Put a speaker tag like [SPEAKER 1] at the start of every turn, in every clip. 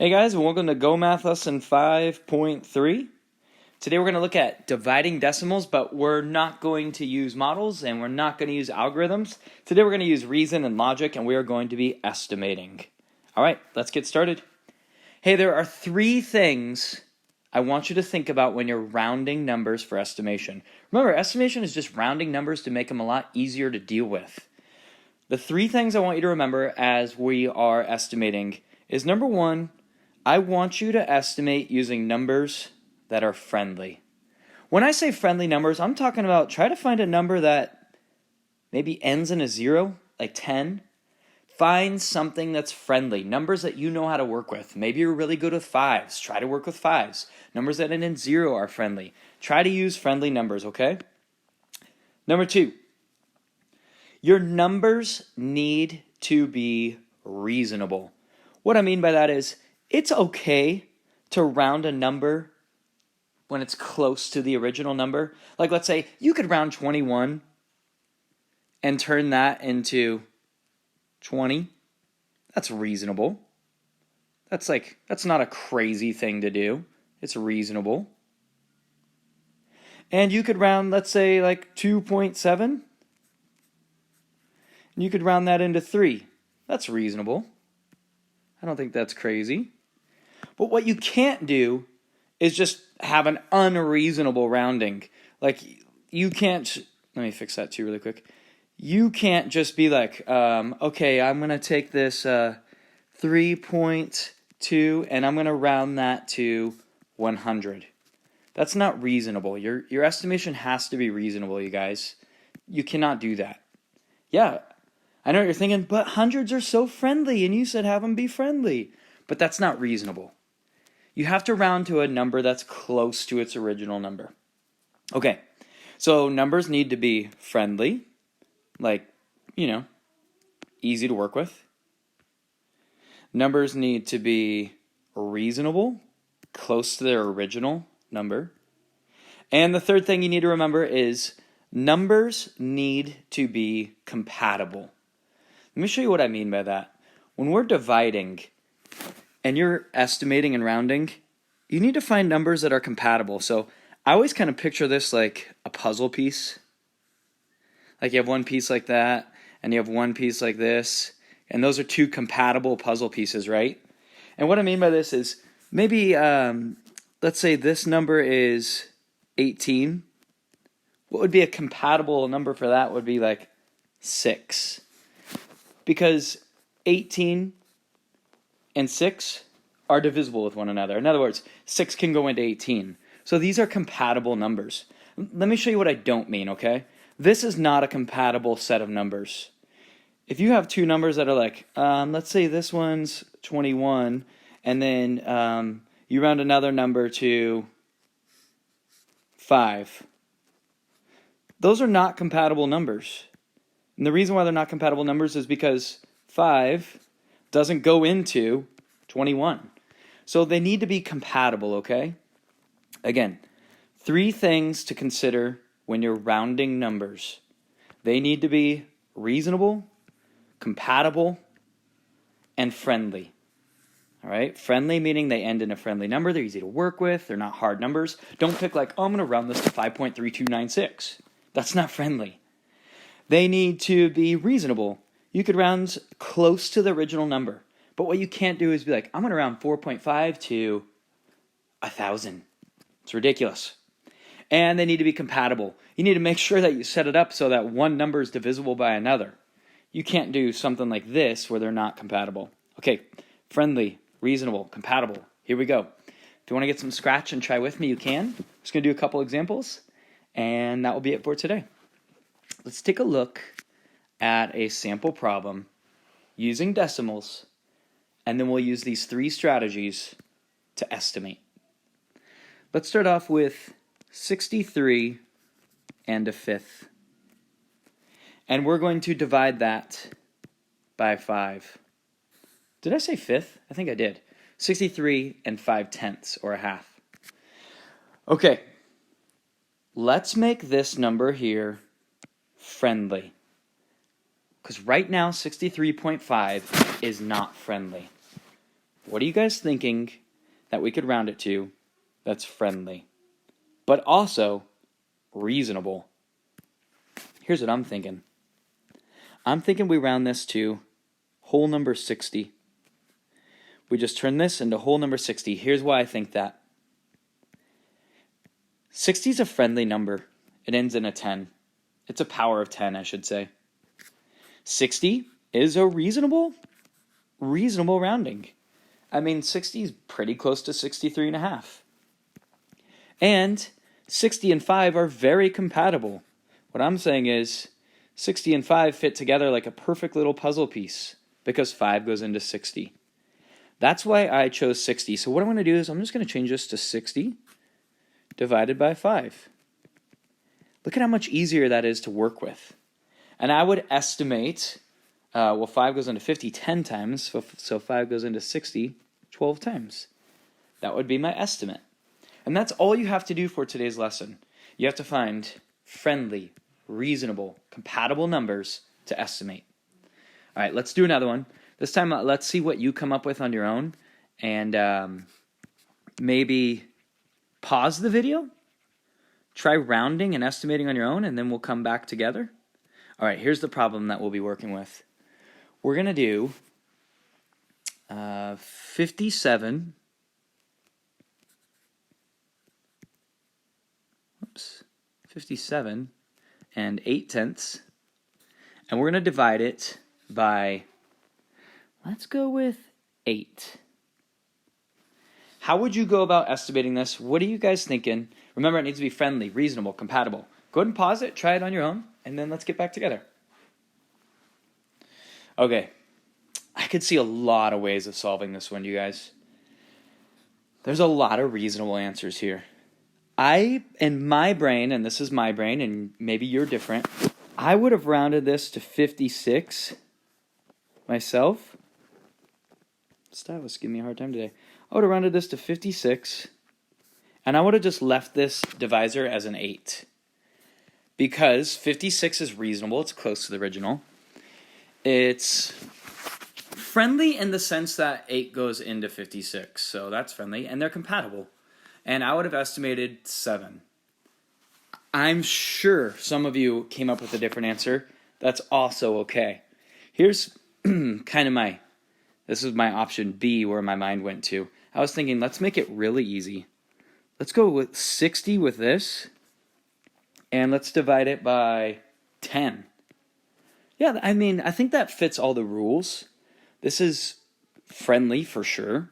[SPEAKER 1] Hey guys, and welcome to Go Math Lesson 5.3. Today we're going to look at dividing decimals, but we're not going to use models and we're not going to use algorithms. Today we're going to use reason and logic, and we are going to be estimating. All right, let's get started. Hey, there are three things I want you to think about when you're rounding numbers for estimation. Remember, estimation is just rounding numbers to make them a lot easier to deal with. The three things I want you to remember as we are estimating is number one, I want you to estimate using numbers that are friendly. When I say friendly numbers, I'm talking about try to find a number that maybe ends in a 0, like 10. Find something that's friendly, numbers that you know how to work with. Maybe you're really good with 5s. Try to work with 5s. Numbers that end in 0 are friendly. Try to use friendly numbers, okay? Number two, your numbers need to be reasonable. What I mean by that is, it's okay to round a number when it's close to the original number. Like, let's say you could round 21 and turn that into 20. That's reasonable. That's not a crazy thing to do. It's reasonable. And you could round, let's say, like 2.7. And you could round that into 3. That's reasonable. I don't think that's crazy. But what you can't do is just have an unreasonable rounding. Like, you can't, let me fix that too really quick. You can't just be like, okay, I'm going to take this 3.2 and I'm going to round that to 100. That's not reasonable. Your estimation has to be reasonable, you guys. You cannot do that. Yeah, I know what you're thinking, but hundreds are so friendly, and you said have them be friendly. But that's not reasonable. You have to round to a number that's close to its original number. Okay, so numbers need to be friendly, like, easy to work with. Numbers need to be reasonable, close to their original number. And the third thing you need to remember is numbers need to be compatible. Let me show you what I mean by that. When we're dividing and you're estimating and rounding, you need to find numbers that are compatible. So I always kind of picture this like a puzzle piece. Like you have one piece like that, and you have one piece like this, and those are two compatible puzzle pieces, right? And what I mean by this is maybe, let's say this number is 18. What would be a compatible number for that would be like 6. Because 18 and 6 are divisible with one another. In other words, 6 can go into 18. So these are compatible numbers. Let me show you what I don't mean, okay? This is not a compatible set of numbers. If you have two numbers that are like, let's say this one's 21, and then you round another number to 5. Those are not compatible numbers. And the reason why they're not compatible numbers is because 5 doesn't go into 21. So they need to be compatible, okay? Again, three things to consider when you're rounding numbers. They need to be reasonable, compatible, and friendly. All right? Friendly meaning they end in a friendly number. They're easy to work with. They're not hard numbers. Don't pick like, oh, I'm going to round this to 5.3296. That's not friendly. They need to be reasonable. You could round close to the original number. But what you can't do is be like, I'm going to round 4.5 to 1,000. It's ridiculous. And they need to be compatible. You need to make sure that you set it up so that one number is divisible by another. You can't do something like this where they're not compatible. Okay, friendly, reasonable, compatible. Here we go. If you want to get some scratch and try with me, you can. I'm just going to do a couple examples, and that will be it for today. Let's take a look at a sample problem using decimals, and then we'll use these three strategies to estimate. Let's start off with 63 and a fifth. And we're going to divide that by 5. Did I say fifth? I think I did. 63 and 5/10, or a half. Okay, let's make this number here friendly. Because right now, 63.5 is not friendly. What are you guys thinking that we could round it to that's friendly, but also reasonable? Here's what I'm thinking. I'm thinking we round this to whole number 60. We just turn this into whole number 60. Here's why I think that. 60 is a friendly number. It ends in a 10. It's a power of 10, I should say. 60 is a reasonable rounding. I mean, 60 is pretty close to 63.5. And 60 and 5 are very compatible. What I'm saying is 60 and 5 fit together like a perfect little puzzle piece because 5 goes into 60. That's why I chose 60. So what I'm going to do is I'm just going to change this to 60 divided by 5. Look at how much easier that is to work with. And I would estimate, 5 goes into 50 10 times, so 5 goes into 60 12 times. That would be my estimate. And that's all you have to do for today's lesson. You have to find friendly, reasonable, compatible numbers to estimate. All right, let's do another one. This time, let's see what you come up with on your own, and maybe pause the video, try rounding and estimating on your own, and then we'll come back together. All right, here's the problem that we'll be working with. We're going to do 57 and 8/10, and we're going to divide it by, let's go with 8. How would you go about estimating this? What are you guys thinking? Remember, it needs to be friendly, reasonable, compatible. Go ahead and pause it, try it on your own, and then let's get back together. Okay, I could see a lot of ways of solving this one, you guys. There's a lot of reasonable answers here. In my brain, and this is my brain, and maybe you're different, I would have rounded this to 56 myself. Stylus giving me a hard time today. I would have rounded this to 56, and I would have just left this divisor as an 8. Because 56 is reasonable, it's close to the original. It's friendly in the sense that 8 goes into 56, so that's friendly, and they're compatible. And I would have estimated 7. I'm sure some of you came up with a different answer. That's also okay. Here's this is my option B where my mind went to. I was thinking, let's make it really easy. Let's go with 60 with this, and let's divide it by 10. Yeah, I mean, I think that fits all the rules. This is friendly for sure.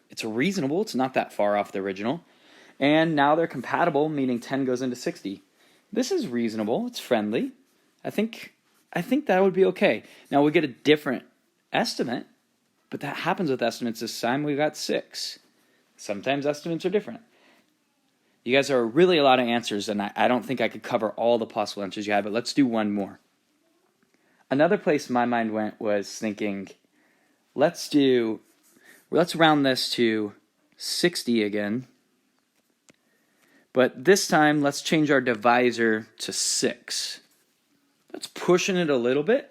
[SPEAKER 1] It's reasonable. It's not that far off the original. And now they're compatible, meaning 10 goes into 60. This is reasonable. It's friendly. I think that would be okay. Now we get a different estimate, but that happens with estimates. This time we got 6. Sometimes estimates are different. You guys are really a lot of answers, and I don't think I could cover all the possible answers you had, but let's do one more. Another place my mind went was thinking, let's round this to 60 again. But this time, let's change our divisor to 6. That's pushing it a little bit,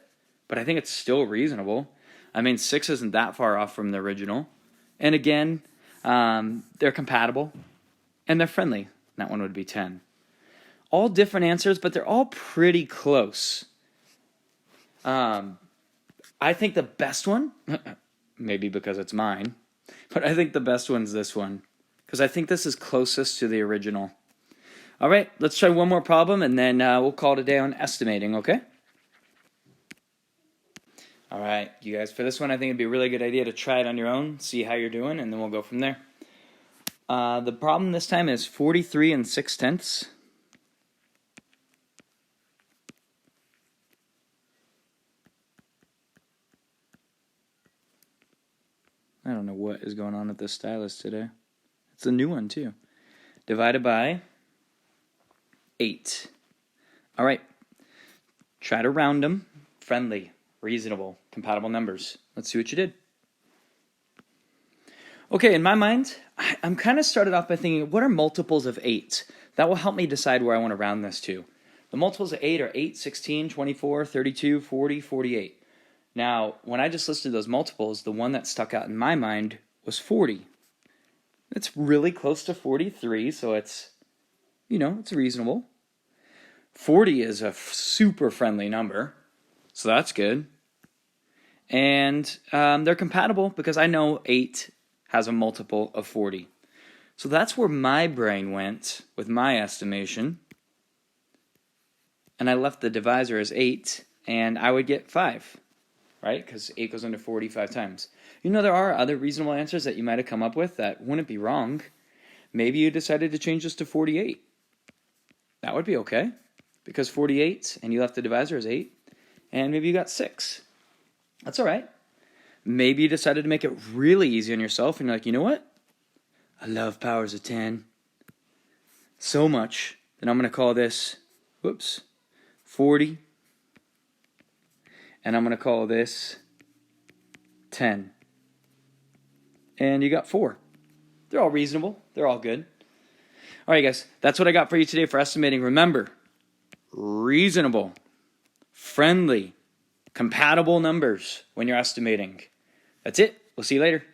[SPEAKER 1] but I think it's still reasonable. I mean, 6 isn't that far off from the original. And again, they're compatible, and they're friendly. That one would be 10. All different answers, but they're all pretty close. I think the best one, maybe because it's mine, but I think the best one's this one, because I think this is closest to the original. All right, let's try one more problem, and then we'll call it a day on estimating, okay? All right, you guys, for this one, I think it'd be a really good idea to try it on your own, see how you're doing, and then we'll go from there. The problem this time is 43 and 6/10. I don't know what is going on with this stylus today. It's a new one, too. Divided by 8. All right. Try to round them. Friendly, reasonable, compatible numbers. Let's see what you did. Okay, in my mind, I'm kind of started off by thinking, what are multiples of 8? That will help me decide where I want to round this to. The multiples of 8 are 8, 16, 24, 32, 40, 48. Now, when I just listed those multiples, the one that stuck out in my mind was 40. It's really close to 43, so it's, it's reasonable. 40 is a super friendly number, so that's good. And they're compatible because I know 8 has a multiple of 40. So that's where my brain went with my estimation. And I left the divisor as 8, and I would get 5, right? Because 8 goes into 45 times. There are other reasonable answers that you might have come up with that wouldn't be wrong. Maybe you decided to change this to 48. That would be okay, because 48, and you left the divisor as 8, and maybe you got 6. That's all right. Maybe you decided to make it really easy on yourself, and you're like, you know what? I love powers of 10 so much that I'm going to call this, 40, and I'm going to call this 10. And you got 4. They're all reasonable. They're all good. All right, guys, that's what I got for you today for estimating. Remember, reasonable, friendly, compatible numbers when you're estimating. That's it. We'll see you later.